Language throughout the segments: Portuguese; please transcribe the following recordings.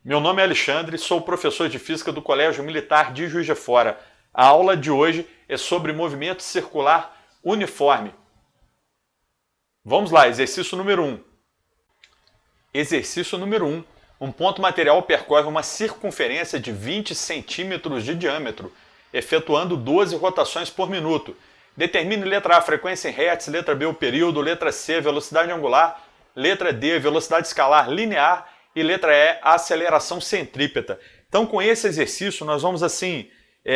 Meu nome é Alexandre, sou professor de Física do Colégio Militar de Juiz de Fora. A aula de hoje é sobre movimento circular uniforme. Vamos lá, exercício número 1. Exercício número 1. Um ponto material percorre uma circunferência de 20 centímetros de diâmetro, efetuando 12 rotações por minuto. Determine letra A, a frequência em hertz, letra B, o período, letra C, a velocidade angular, letra D, a velocidade escalar linear e letra E, a aceleração centrípeta. Então, com esse exercício, nós vamos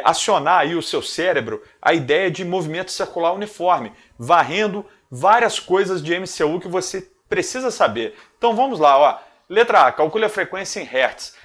acionar aí o seu cérebro a ideia de movimento circular uniforme, varrendo várias coisas de MCU que você precisa saber. Então vamos lá, ó. Letra A, calcule a frequência em hertz.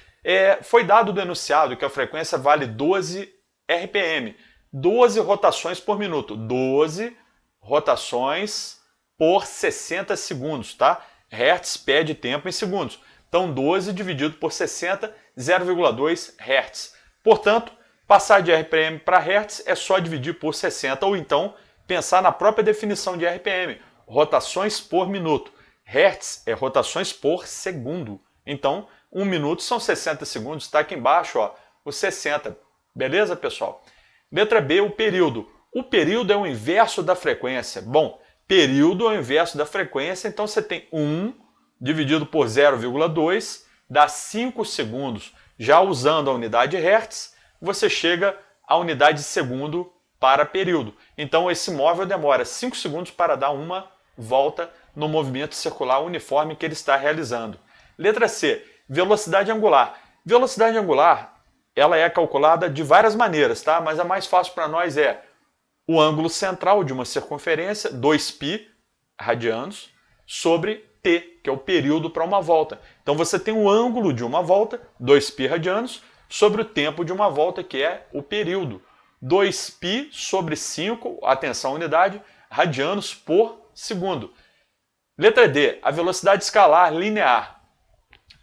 Foi dado do enunciado que a frequência vale 12 RPM, 12 rotações por minuto, 12 rotações por 60 segundos, tá? Hertz pede tempo em segundos. Então 12 dividido por 60, 0,2 Hz. Portanto, passar de RPM para Hertz é só dividir por 60, ou então pensar na própria definição de RPM, rotações por minuto. Hertz é rotações por segundo. Então, 1 minuto são 60 segundos, está aqui embaixo, ó, os 60. Beleza, pessoal? Letra B, o período. O período é o inverso da frequência. Bom, período é o inverso da frequência, então você tem 1 dividido por 0,2 dá 5 segundos. Já usando a unidade Hertz, você chega à unidade de segundo para período. Então esse móvel demora 5 segundos para dar uma volta no movimento circular uniforme que ele está realizando. Letra C, velocidade angular. Velocidade angular, ela é calculada de várias maneiras, tá? Mas a mais fácil para nós é o ângulo central de uma circunferência, 2π radianos, sobre t, que é o período para uma volta. Então você tem o ângulo de uma volta, 2π radianos, sobre o tempo de uma volta, que é o período. 2π sobre 5, atenção unidade, radianos por segundo. Letra D, a velocidade escalar linear.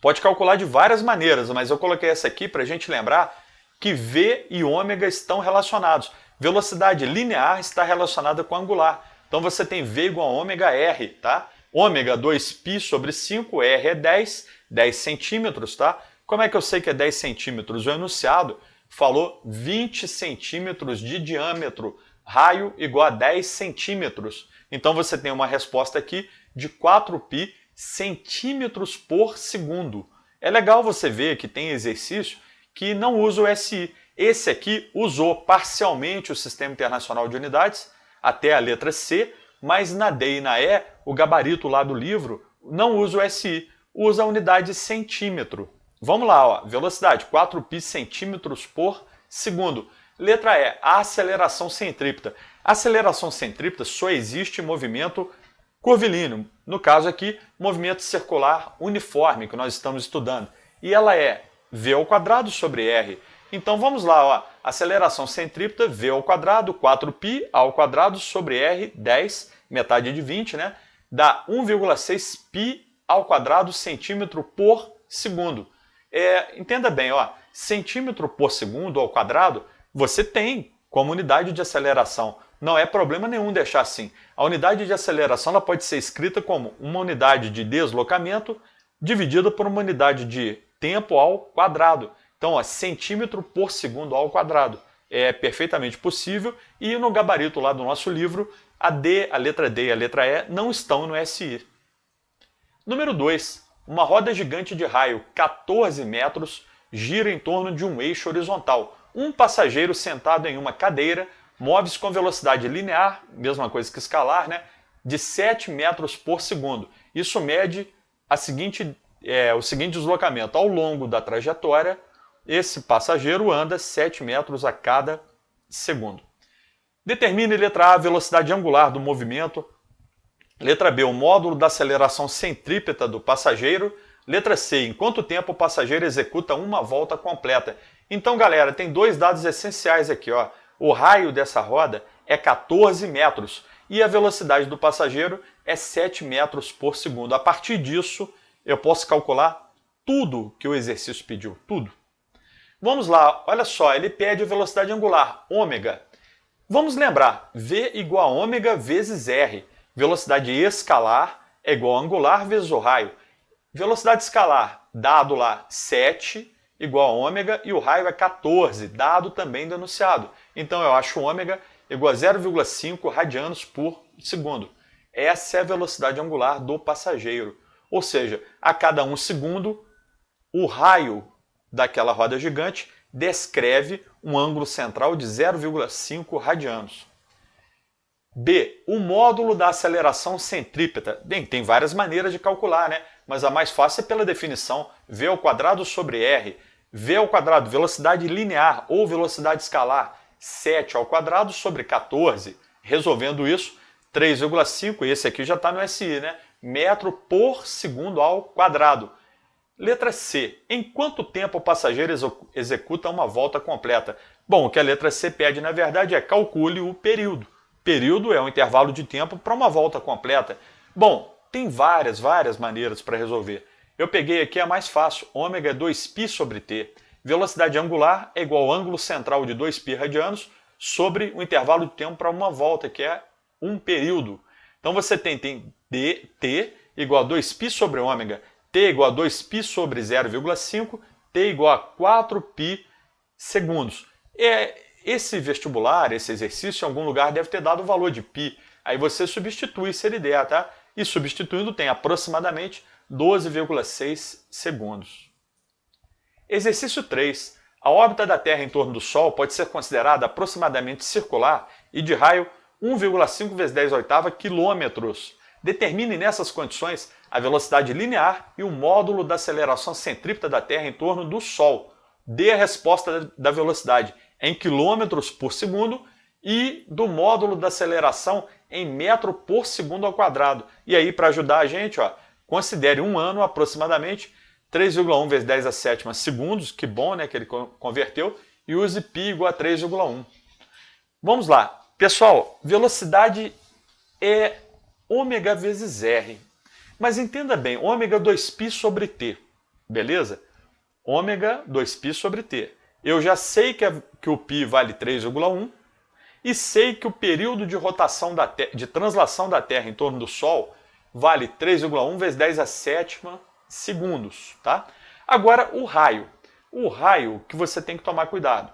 Pode calcular de várias maneiras, mas eu coloquei essa aqui para a gente lembrar que V e ômega estão relacionados. Velocidade linear está relacionada com angular. Então você tem V igual a ômega R, tá? Ômega 2π sobre 5, R é 10 centímetros, tá? Como é que eu sei que é 10 centímetros? O enunciado falou 20 centímetros de diâmetro, raio igual a 10 centímetros. Então você tem uma resposta aqui de 4π centímetros por segundo. É legal você ver que tem exercício que não usa o SI. Esse aqui usou parcialmente o Sistema Internacional de Unidades, até a letra C, mas na D e na E, o gabarito lá do livro não usa o SI, usa a unidade centímetro. Vamos lá, ó, velocidade, 4π centímetros por segundo. Letra E, a aceleração centrípeta. A aceleração centrípeta só existe em movimento curvilíneo. No caso aqui, movimento circular uniforme, que nós estamos estudando. E ela é V ao quadrado sobre R. Então vamos lá, ó, aceleração centrípeta, V ao quadrado, 4π ao quadrado sobre R, 10, metade de 20, né? Dá 1,6π ao quadrado centímetro por segundo. Entenda bem, ó, centímetro por segundo ao quadrado, você tem como unidade de aceleração. Não é problema nenhum deixar assim. A unidade de aceleração ela pode ser escrita como uma unidade de deslocamento dividida por uma unidade de tempo ao quadrado. Então, ó, centímetro por segundo ao quadrado. É perfeitamente possível e no gabarito lá do nosso livro, a letra D e a letra E não estão no SI. Número 2. Uma roda gigante de raio 14 metros gira em torno de um eixo horizontal. Um passageiro sentado em uma cadeira move-se com velocidade linear, mesma coisa que escalar, né, de 7 metros por segundo. Isso mede o seguinte deslocamento. Ao longo da trajetória, esse passageiro anda 7 metros a cada segundo. Determine, letra A, a velocidade angular do movimento. Letra B, o módulo da aceleração centrípeta do passageiro. Letra C, em quanto tempo o passageiro executa uma volta completa. Então, galera, tem dois dados essenciais aqui, ó. O raio dessa roda é 14 metros e a velocidade do passageiro é 7 metros por segundo. A partir disso, eu posso calcular tudo que o exercício pediu, tudo. Vamos lá, olha só, ele pede a velocidade angular, ômega. Vamos lembrar, V igual a ômega vezes R. Velocidade escalar é igual a angular vezes o raio. Velocidade escalar, dado lá 7 igual a ômega e o raio é 14, dado também do enunciado. Então eu acho ômega igual a 0,5 radianos por segundo. Essa é a velocidade angular do passageiro. Ou seja, a cada 1 segundo, o raio daquela roda gigante descreve um ângulo central de 0,5 radianos. B. O módulo da aceleração centrípeta. Bem, tem várias maneiras de calcular, né? Mas a mais fácil é pela definição v ao quadrado sobre r. V ao quadrado, velocidade linear ou velocidade escalar, 7 ao quadrado sobre 14. Resolvendo isso, 3,5, esse aqui já está no SI, né? Metro por segundo ao quadrado. Letra C. Em quanto tempo o passageiro executa uma volta completa? Bom, o que a letra C pede, na verdade, é calcule o período. Período é um intervalo de tempo para uma volta completa. Bom, tem várias maneiras para resolver. Eu peguei aqui a mais fácil. Ômega é 2π sobre t. Velocidade angular é igual ao ângulo central de 2π radianos sobre o intervalo de tempo para uma volta, que é um período. Então você tem t igual a 2π sobre ômega, t igual a 2π sobre 0,5, t igual a 4π segundos. Esse vestibular, esse exercício, em algum lugar deve ter dado o valor de π. Aí você substitui se ele der, tá? E substituindo tem aproximadamente 12,6 segundos. Exercício 3. A órbita da Terra em torno do Sol pode ser considerada aproximadamente circular e de raio 1,5 vezes 10 oitava quilômetros. Determine nessas condições a velocidade linear e o módulo da aceleração centrípeta da Terra em torno do Sol. Dê a resposta da velocidade em quilômetros por segundo e do módulo da aceleração em metro por segundo ao quadrado. E aí, para ajudar a gente, ó, considere um ano aproximadamente 3,1 vezes 10 a sétima segundos, que bom, né, que ele converteu, e use π igual a 3,1. Vamos lá. Pessoal, velocidade é ômega vezes r. Mas entenda bem, ômega 2π sobre t, beleza? Ômega 2π sobre t. Eu já sei que o π vale 3,1 e sei que o período de rotação de translação da Terra em torno do Sol vale 3,1 vezes 10 a sétima segundos, tá? Agora o raio. O raio que você tem que tomar cuidado.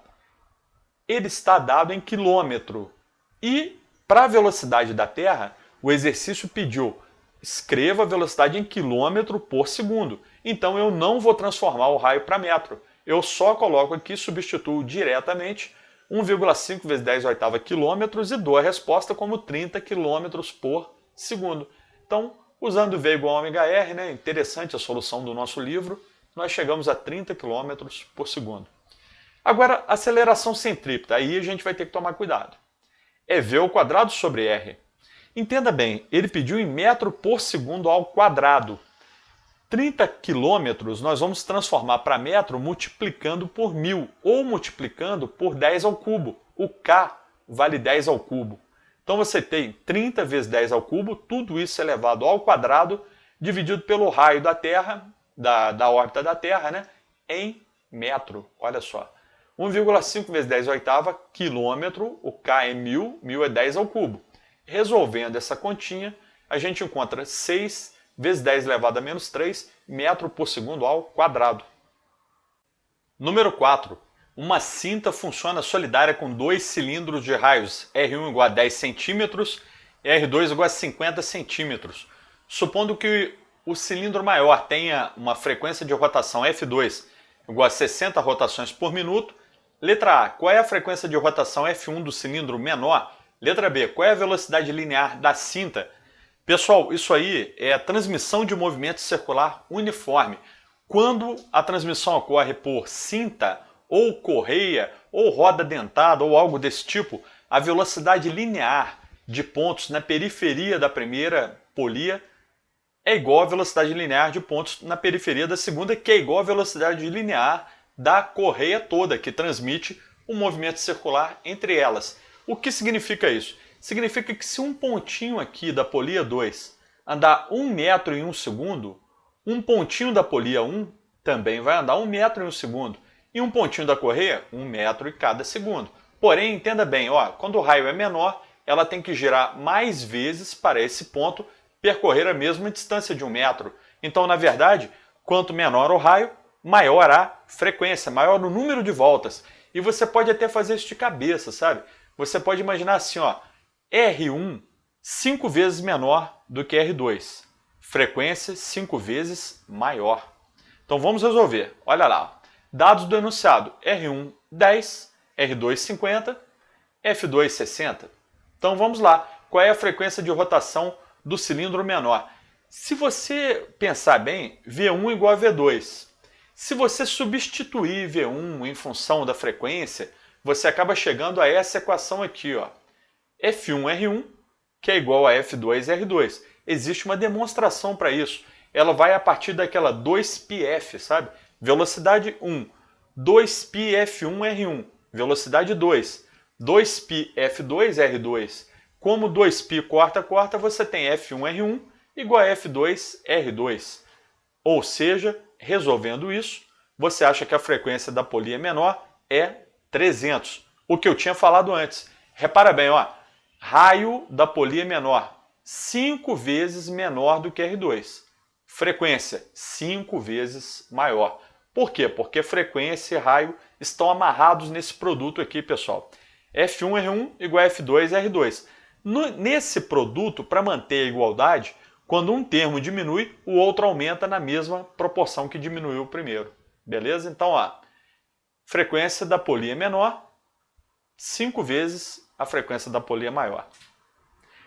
Ele está dado em quilômetro. E para a velocidade da Terra, o exercício pediu escreva a velocidade em quilômetro por segundo. Então eu não vou transformar o raio para metro. Eu só coloco aqui, substituo diretamente 1,5 vezes 10 oitava quilômetros e dou a resposta como 30 quilômetros por segundo. Então, usando V igual a ômega R, né, interessante a solução do nosso livro, nós chegamos a 30 quilômetros por segundo. Agora, aceleração centrípeta, aí a gente vai ter que tomar cuidado. É V ao quadrado sobre R. Entenda bem, ele pediu em metro por segundo ao quadrado. 30 quilômetros nós vamos transformar para metro multiplicando por 1000 ou multiplicando por 10 ao cubo. O K vale 10 ao cubo. Então você tem 30 vezes 10 ao cubo, tudo isso elevado ao quadrado, dividido pelo raio da Terra, da órbita da Terra, né, em metro. Olha só. 1,5 vezes 10 oitava quilômetro, o K é 1000, 1000 é 10 ao cubo. Resolvendo essa continha, a gente encontra 6 vezes 10 elevado a menos 3 metro por segundo ao quadrado. Número 4. Uma cinta funciona solidária com dois cilindros de raios R1 igual a 10 centímetros e R2 igual a 50 centímetros. Supondo que o cilindro maior tenha uma frequência de rotação F2 igual a 60 rotações por minuto. Letra A. Qual é a frequência de rotação F1 do cilindro menor? Letra B. Qual é a velocidade linear da cinta? Pessoal, isso aí é a transmissão de movimento circular uniforme. Quando a transmissão ocorre por cinta, ou correia, ou roda dentada, ou algo desse tipo, a velocidade linear de pontos na periferia da primeira polia é igual à velocidade linear de pontos na periferia da segunda, que é igual à velocidade linear da correia toda, que transmite o movimento circular entre elas. O que significa isso? Significa que se um pontinho aqui da polia 2 andar 1 metro em 1 segundo, um pontinho da polia 1 também vai andar 1 metro em 1 segundo. E um pontinho da correia, 1 metro em cada segundo. Porém, entenda bem, ó, quando o raio é menor, ela tem que girar mais vezes para esse ponto percorrer a mesma distância de 1 metro. Então, na verdade, Quanto menor o raio, maior a frequência, maior o número de voltas. E você pode até fazer isso de cabeça, sabe? Você pode imaginar assim, ó, R1 5 vezes menor do que R2. Frequência 5 vezes maior. Então vamos resolver. Olha lá. Dados do enunciado. R1, 10. R2, 50. F2, 60. Então vamos lá. Qual é a frequência de rotação do cilindro menor? Se você pensar bem, V1 igual a V2. Se você substituir V1 em função da frequência, você acaba chegando a essa equação aqui, ó. F1R1, que é igual a F2R2. Existe uma demonstração para isso. Ela vai a partir daquela 2πf, sabe? Velocidade 1, 2πf1R1, velocidade 2, 2πf2R2. Como 2π corta, você tem F1R1 igual a F2R2. Ou seja, resolvendo isso, você acha que a frequência da polia menor é 300. O que eu tinha falado antes. Repara bem, ó, raio da polia menor, 5 vezes menor do que R2. Frequência, 5 vezes maior. Por quê? Porque frequência e raio estão amarrados nesse produto aqui, pessoal. F1R1 igual a F2R2. Nesse produto, para manter a igualdade, quando um termo diminui, o outro aumenta na mesma proporção que diminuiu o primeiro. Beleza? Então, ó, frequência da polia menor, 5 vezes a frequência da polia maior.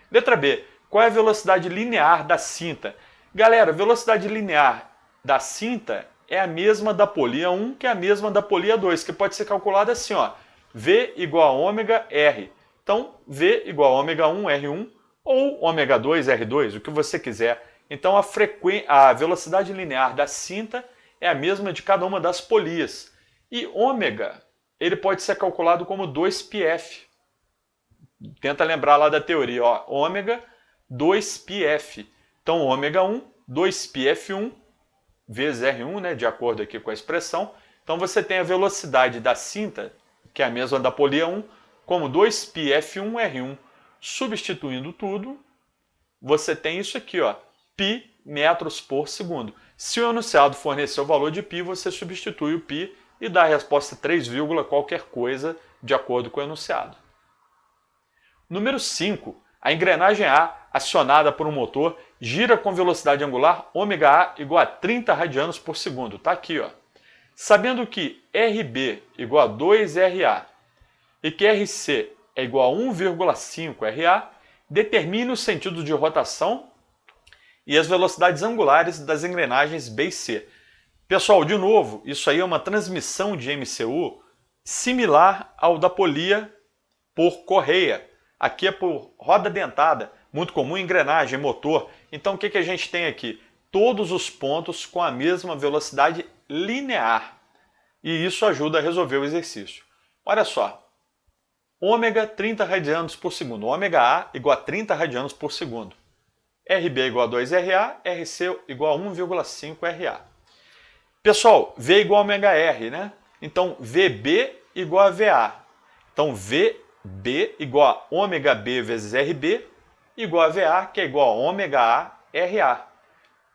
Letra B. Qual é a velocidade linear da cinta? Galera, a velocidade linear da cinta é a mesma da polia 1, que é a mesma da polia 2, que pode ser calculada assim, ó, V igual a ômega R. Então, V igual a ômega 1 R1 ou ômega 2 R2, o que você quiser. Então, a velocidade linear da cinta é a mesma de cada uma das polias. E ômega, ele pode ser calculado como 2πf. Tenta lembrar lá da teoria, ó, ômega 2πf. Então, ômega 1, 2πf1 vezes R1, né, de acordo aqui com a expressão. Então, você tem a velocidade da cinta, que é a mesma da polia 1, como 2πf1R1. Substituindo tudo, você tem isso aqui, ó, π metros por segundo. Se o enunciado fornecer o valor de π, você substitui o π e dá a resposta 3, qualquer coisa, de acordo com o enunciado. Número 5. A engrenagem A, acionada por um motor, gira com velocidade angular ômega A igual a 30 radianos por segundo. Está aqui, ó. Sabendo que RB igual a 2RA e que RC é igual a 1,5 RA, determine o sentido de rotação e as velocidades angulares das engrenagens B e C. Pessoal, de novo, isso aí é uma transmissão de MCU similar ao da polia por correia. Aqui é por roda dentada, muito comum em engrenagem, motor. Então o que a gente tem aqui? Todos os pontos com a mesma velocidade linear. E isso ajuda a resolver o exercício. Olha só. Ômega 30 radianos por segundo. Ômega A igual a 30 radianos por segundo. RB igual a 2RA, RC igual a 1,5 RA. Pessoal, V igual a ômega R, né? Então, VB igual a VA. Então, VB igual a ômega B vezes RB igual a VA, que é igual a ômega A RA.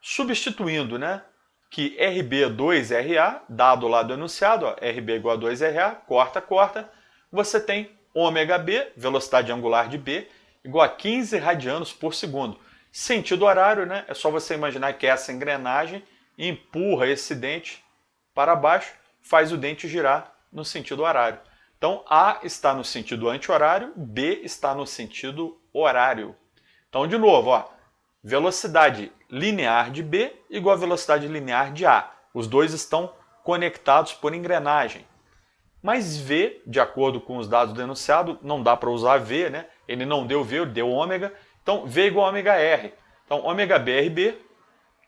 Substituindo, né? Que RB é 2RA, dado lá do enunciado, ó, RB igual a 2RA, corta, você tem ômega B, velocidade angular de B, igual a 15 radianos por segundo. Sentido horário, né? É só você imaginar que essa engrenagem empurra esse dente para baixo, faz o dente girar no sentido horário. Então, A está no sentido anti-horário, B está no sentido horário. Então, de novo, ó, velocidade linear de B igual a velocidade linear de A. Os dois estão conectados por engrenagem. Mas V, de acordo com os dados do enunciado, não dá para usar V, né? Ele não deu V, ele deu ômega. Então, V igual a ômega R. Então, ômega BRB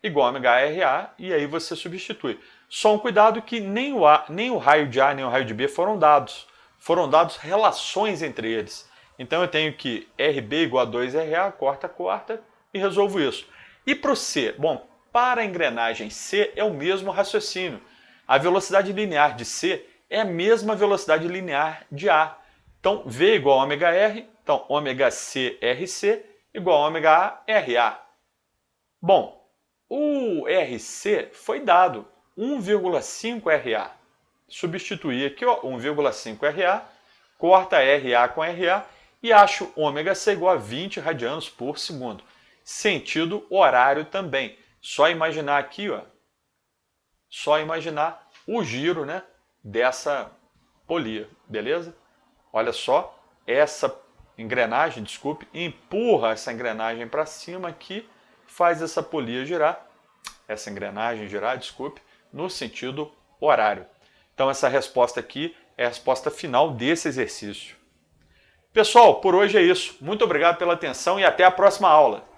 igual a ômega RA, e aí você substitui. Só um cuidado que nem o raio de A nem o raio de B foram dados. Foram dados relações entre eles. Então, eu tenho que RB igual a 2RA, corta, e resolvo isso. E para o C? Bom, para a engrenagem C é o mesmo raciocínio. A velocidade linear de C é a mesma velocidade linear de A. Então, V igual a ômega R, então ômega C RC igual a ômega A RA. Bom, O RC foi dado 1,5 RA. Substituir aqui, ó, 1,5 RA, corta RA com RA e acho ômega C igual a 20 radianos por segundo. Sentido horário também. Só imaginar aqui, ó, só imaginar o giro, né, dessa polia, beleza? Olha só, essa engrenagem, desculpe, empurra essa engrenagem para cima aqui, faz essa polia girar, essa engrenagem girar, desculpe, no sentido horário. Então essa resposta aqui é a resposta final desse exercício. Pessoal, por hoje é isso. Muito obrigado pela atenção e até a próxima aula.